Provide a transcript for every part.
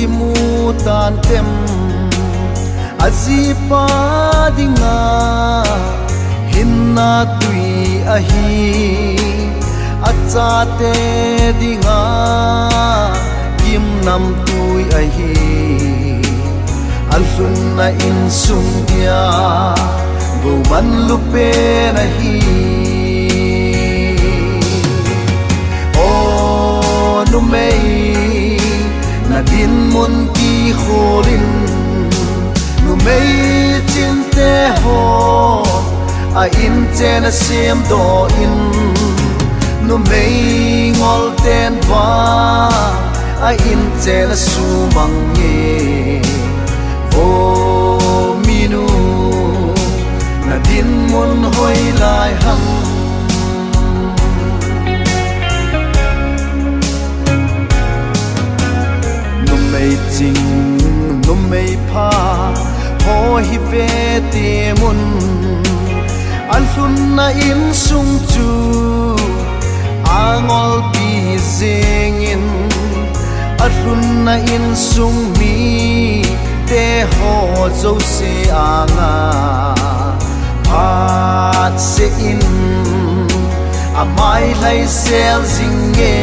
ki mu tan tem azi pa dinga hinna tui ahi achate dinga kim nam tui ahi alsun na in sung dia go man lupe nahi o nu mei na din mun ki kholin nu mei chin te ho a in chen a sim do in nu mei ngol ten va a in chen a su mang ye o minu na din mun hoi lai hang nu mei ching nu mei pha ho hi ve ti mun an sun na in sung chu angol pi zingin arun na in sung mi te ho zo se anga pat se in amai lai sel zinge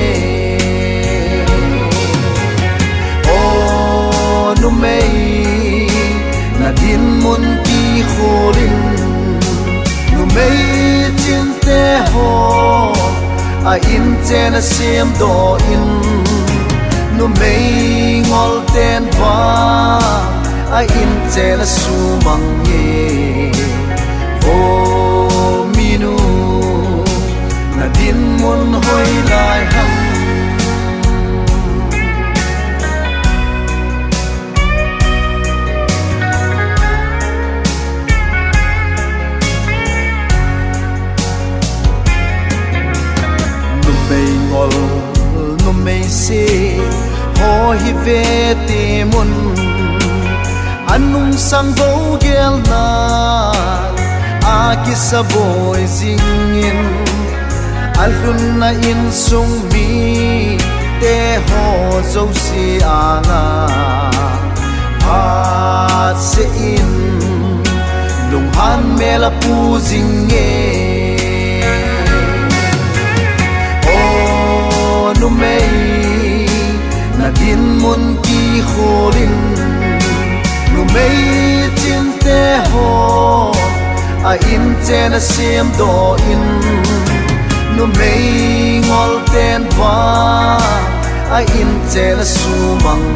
o nu mei na din mun ki kholin nu mei chin te ho a in chen a sim do in nu mei ngol ten va a in chen a su mang ye o minu na din mun hoi lai hang nu mei se ho hi ve ti mun anung sang vo gel na a ki sa boy zingin alun na in sung mi te ho zo si anga pat se in lung han me la pu zinge nu mei na din mun ki kholin nu mei chin te ho a in chen a sim do in nu mei ngol ten va a in chen a su mang